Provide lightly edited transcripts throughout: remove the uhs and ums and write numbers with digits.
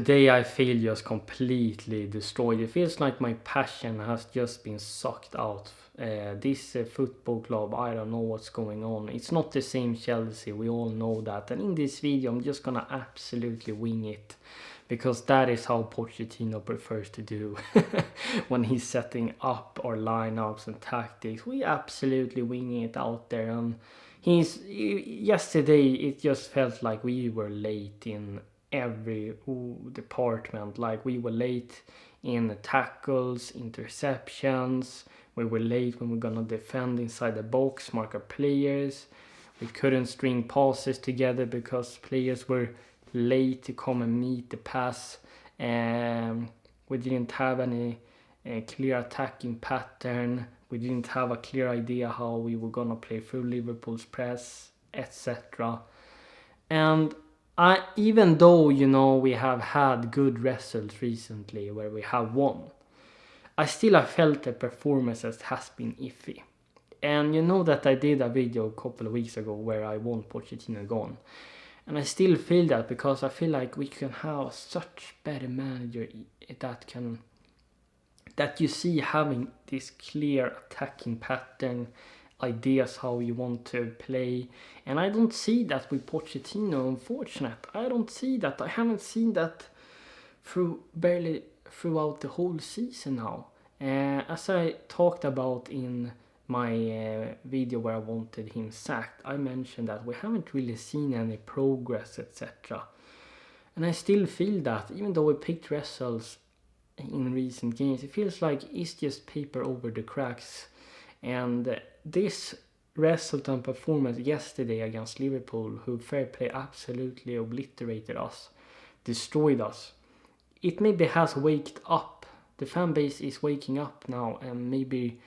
Today I feel just completely destroyed. It feels like my passion has just been sucked out. This football club, I don't know what's going on. It's not the same Chelsea, we all know that. And in this video I'm just gonna absolutely wing it. Because that is how Pochettino prefers to do. When he's setting up our lineups and tactics, we absolutely wing it out there. And yesterday it just felt like we were late in every department. Like we were late in tackles, interceptions. We were late when we're gonna defend inside the box, mark our players. We couldn't string passes together because players were late to come and meet the pass. We didn't have any clear attacking pattern. We didn't have a clear idea how we were gonna play through Liverpool's press, etc. And even though, we have had good results recently where we have won, I felt the performances has been iffy. And you know that I did a video a couple of weeks ago where I want Pochettino gone. And I still feel that, because I feel like we can have such better manager that you see having this clear attacking pattern, ideas how you want to play. And I don't see that with Pochettino, unfortunate. I don't see that. I haven't seen that barely throughout the whole season now. As I talked about in my video where I wanted him sacked, I mentioned that we haven't really seen any progress, etc. And I still feel that, even though we picked results in recent games, it feels like it's just paper over the cracks. And this result and performance yesterday against Liverpool, who fair play absolutely obliterated us, destroyed us, it maybe has waked up. The fan base is waking up now and maybe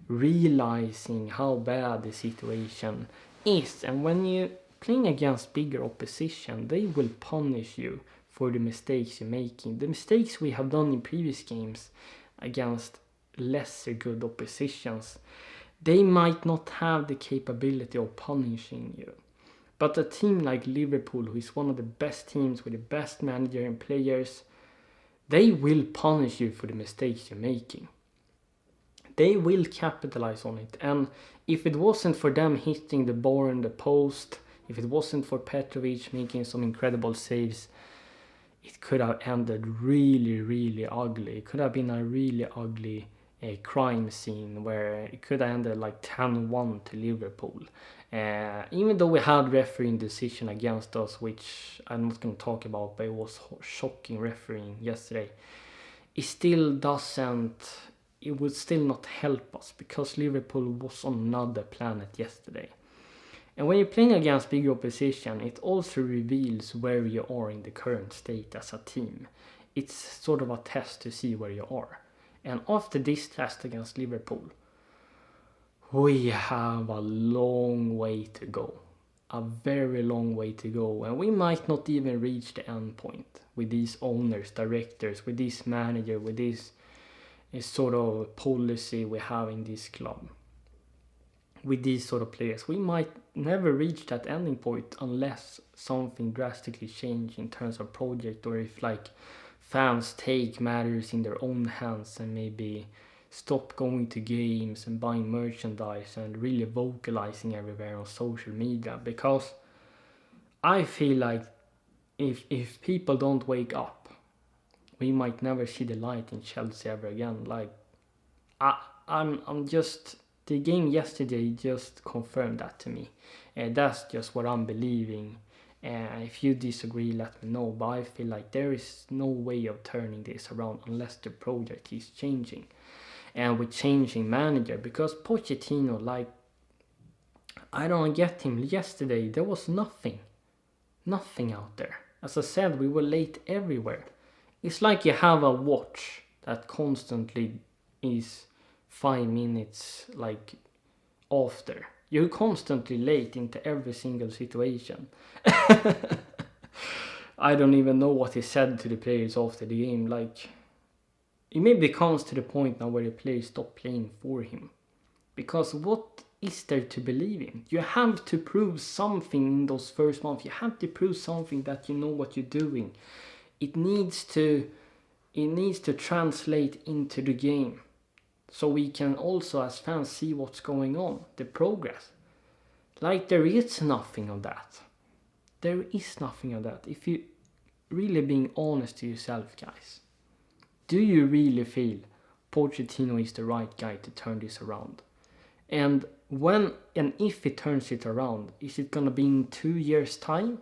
realizing how bad the situation is. And when you're playing against bigger opposition, they will punish you for the mistakes you're making. The mistakes we have done in previous games against lesser good oppositions, they might not have the capability of punishing you. But a team like Liverpool, who is one of the best teams with the best manager and players, they will punish you for the mistakes you're making. They will capitalize on it. And if it wasn't for them hitting the bar and the post, if it wasn't for Petrovic making some incredible saves, it could have ended really, really ugly. It could have been a really ugly crime scene where it could have ended like 10-1 to Liverpool. Even though we had refereeing decision against us, which I'm not going to talk about, but it was shocking refereeing yesterday, it would still not help us, because Liverpool was on another planet yesterday. And when you're playing against big opposition, it also reveals where you are in the current state as a team. It's sort of a test to see where you are. And after this test against Liverpool, we have a long way to go. A very long way to go. And we might not even reach the end point with these owners, directors, with this manager, with this sort of policy we have in this club. With these sort of players, we might never reach that ending point unless something drastically changes in terms of project, or if fans take matters in their own hands and maybe stop going to games and buying merchandise and really vocalizing everywhere on social media. Because I feel like if people don't wake up, we might never see the light in Chelsea ever again. The game yesterday just confirmed that to me. That's just what I'm believing. If you disagree, let me know. But I feel like there is no way of turning this around unless the project is changing. And with changing manager. Because Pochettino, I don't get him. Yesterday, there was nothing. Nothing out there. As I said, we were late everywhere. It's like you have a watch that constantly is 5 minutes after. You're constantly late into every single situation. I don't even know what he said to the players after the game. It maybe comes to the point now where the players stop playing for him. Because what is there to believe in? You have to prove something in those first months. You have to prove something that you know what you're doing. it needs to translate into the game, so we can also as fans see what's going on, the progress. Like, there is nothing of that. There is nothing of that. If you really being honest to yourself, guys, do you really feel Pochettino is the right guy to turn this around? And when and if he turns it around, is it gonna be in 2 years' time?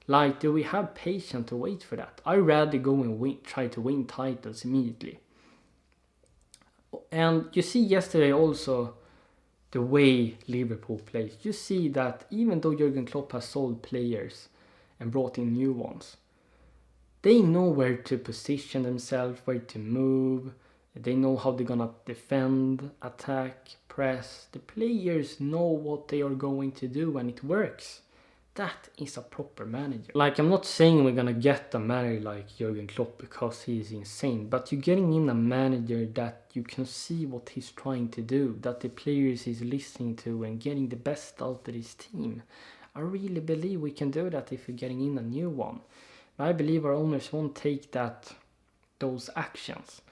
Like, do we have patience to wait for that? I'd rather go and try to win titles immediately. And you see yesterday also the way Liverpool plays. You see that even though Jurgen Klopp has sold players and brought in new ones, they know where to position themselves, where to move. They know how they're gonna defend, attack, press. The players know what they are going to do and it works. That is a proper manager. Like, I'm not saying we're gonna get a manager like Jurgen Klopp because he is insane, but you're getting in a manager that you can see what he's trying to do, that the players is listening to and getting the best out of his team. I really believe we can do that if we're getting in a new one. I believe our owners won't take those actions.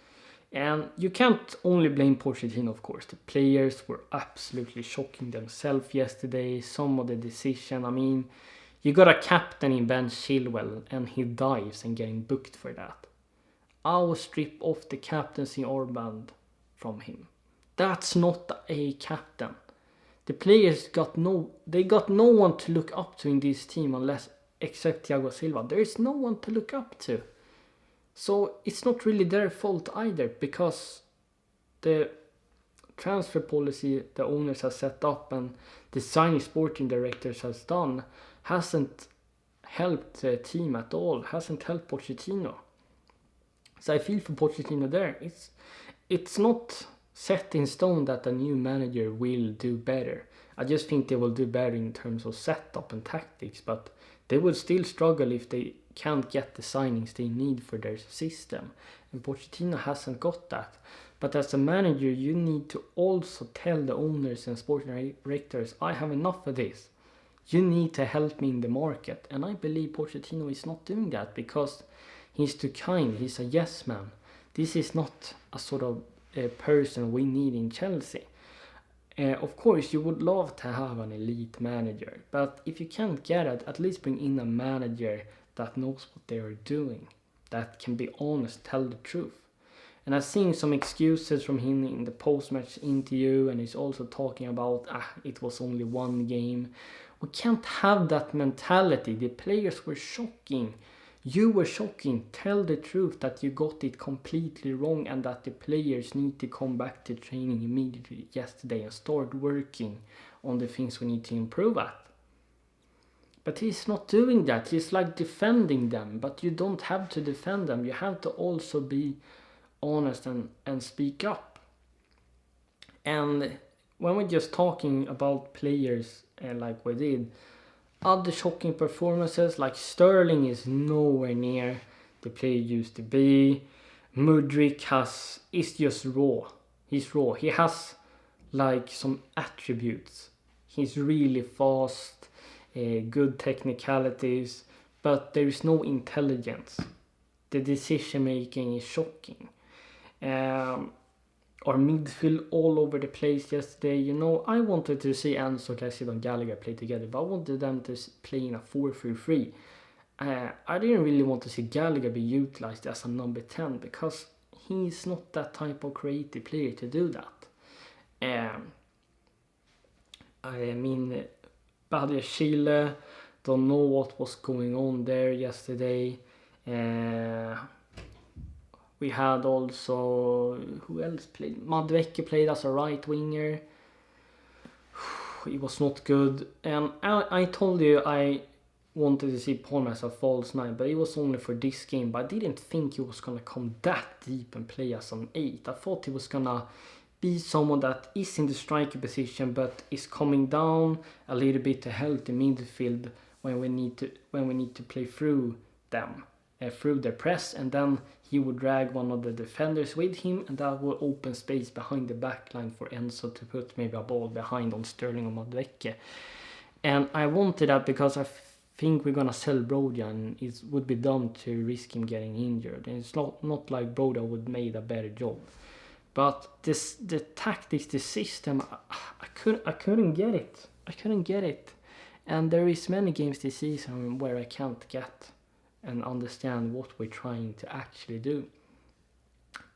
And you can't only blame Pochettino, of course. The players were absolutely shocking themselves yesterday. Some of the decision, I mean, you got a captain in Ben Chilwell and he dives and getting booked for that. I will strip off the captaincy armband from him. That's not a captain. The players got no one to look up to in this team except Thiago Silva. There is no one to look up to. So it's not really their fault either, because the transfer policy the owners have set up and the signing sporting directors has done hasn't helped the team at all, hasn't helped Pochettino. So I feel for Pochettino there. It's not set in stone that a new manager will do better. I just think they will do better in terms of setup and tactics, but they will still struggle if they can't get the signings they need for their system. And Pochettino hasn't got that. But as a manager, you need to also tell the owners and sporting directors, I have enough of this. You need to help me in the market. And I believe Pochettino is not doing that because he's too kind. He's a yes man. This is not a sort of person we need in Chelsea. Of course, you would love to have an elite manager, but if you can't get it, at least bring in a manager that knows what they are doing, that can be honest, tell the truth. And I've seen some excuses from him in the post-match interview, and he's also talking about, it was only one game. We can't have that mentality. The players were shocking. You were shocking. Tell the truth that you got it completely wrong and that the players need to come back to training immediately yesterday and start working on the things we need to improve at. But he's not doing that. He's like defending them, but you don't have to defend them. You have to also be honest and speak up. And when we're just talking about players like we did, other shocking performances, like Sterling is nowhere near the player he used to be. Mudryk is just raw. He's raw. He has like some attributes. He's really fast, good technicalities, but there is no intelligence. The decision making is shocking. Our midfield all over the place yesterday. You know, I wanted to see Enzo, Caicedo and Gallagher play together, but I wanted them to play in a 4-3-3. I didn't really want to see Gallagher be utilized as a number 10 because he's not that type of creative player to do that. I mean, Badia Chile, don't know what was going on there yesterday. We had also, who else played? Madueke played as a right winger. He was not good. And I told you I wanted to see Palmer as a false 9, but it was only for this game. But I didn't think he was going to come that deep and play as an 8. I thought he was going to be someone that is in the striker position, but is coming down a little bit to help the midfield when we need to play through them, through their press, and then he would drag one of the defenders with him, and that would open space behind the backline for Enzo to put maybe a ball behind on Sterling or Madueke. And I wanted that because I think we're gonna sell Broja, and it would be dumb to risk him getting injured. And it's not like Broja would made a better job. But the tactics, the system, I couldn't get it. I couldn't get it. And there is many games this season where I can't get and understand what we're trying to actually do.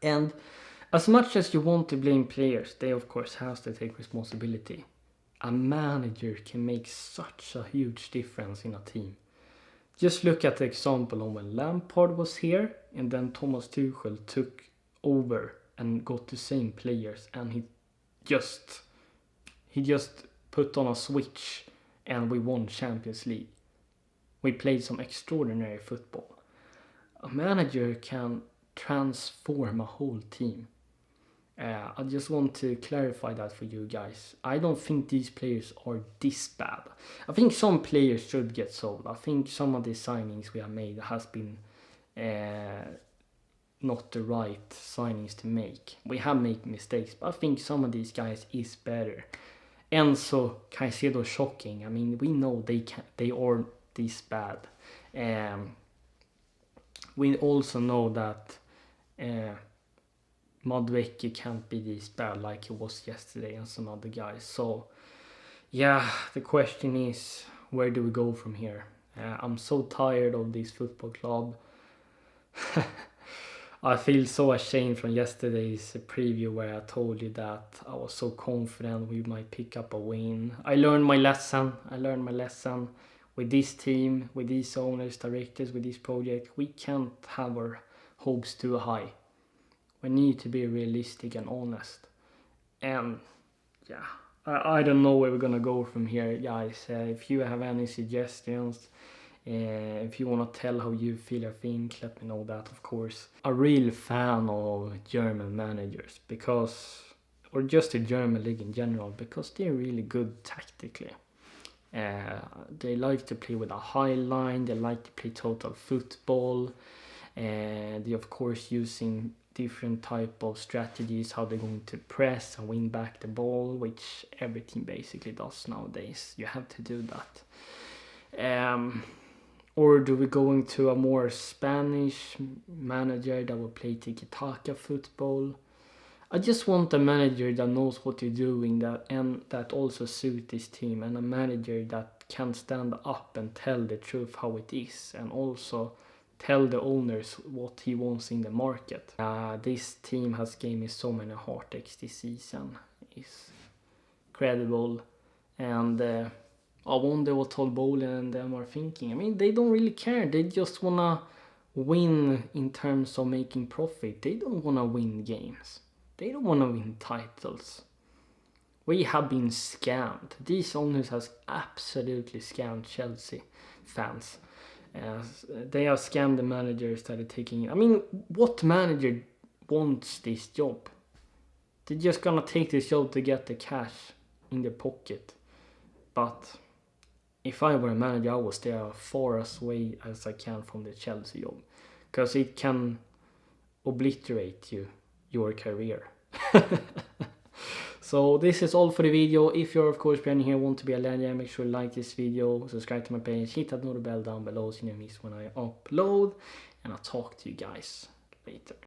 And as much as you want to blame players, they of course have to take responsibility. A manager can make such a huge difference in a team. Just look at the example of when Lampard was here and then Thomas Tuchel took over and got the same players, and he just put on a switch and we won Champions League. We played some extraordinary football. A manager can transform a whole team. I just want to clarify that for you guys. I don't think these players are this bad. I think some players should get sold. I think some of the signings we have made has been not the right signings to make. We have made mistakes, but I think some of these guys is better. Enzo, Caicedo, shocking. I mean, we know they are this bad. We also know that Madueke can't be this bad like he was yesterday and some other guys. So, yeah, the question is, where do we go from here? I'm so tired of this football club. I feel so ashamed from yesterday's preview where I told you that I was so confident we might pick up a win. I learned my lesson. With this team, with these owners, directors, with this project, we can't have our hopes too high. We need to be realistic and honest. And yeah, I don't know where we're gonna go from here, guys. If you have any suggestions, if you want to tell how you feel or think, let me know that, of course. A real fan of German managers, or just the German league in general, because they're really good tactically. They like to play with a high line, they like to play total football, they of course using different type of strategies, how they're going to press and win back the ball, which every team basically does nowadays. You have to do that. Or do we go into a more Spanish manager that will play tiki-taka football? I just want a manager that knows what they're doing and that also suits this team, and a manager that can stand up and tell the truth how it is, and also tell the owners what he wants in the market. This team has given me so many heartaches this season. It's incredible, and I wonder what Todd Boehly and them are thinking. I mean, they don't really care. They just wanna win in terms of making profit. They don't wanna win games. They don't wanna win titles. We have been scammed. These owners has absolutely scammed Chelsea fans. They have scammed the managers that are taking. I mean, what manager wants this job? They're just gonna take this job to get the cash in their pocket. But if I were a manager, I would stay as far away as I can from the Chelsea job, because it can obliterate your career. So this is all for the video. If you're of course brand new here, want to be a legend, make sure to like this video, subscribe to my page, hit that notification bell down below so you don't miss when I upload, and I'll talk to you guys later.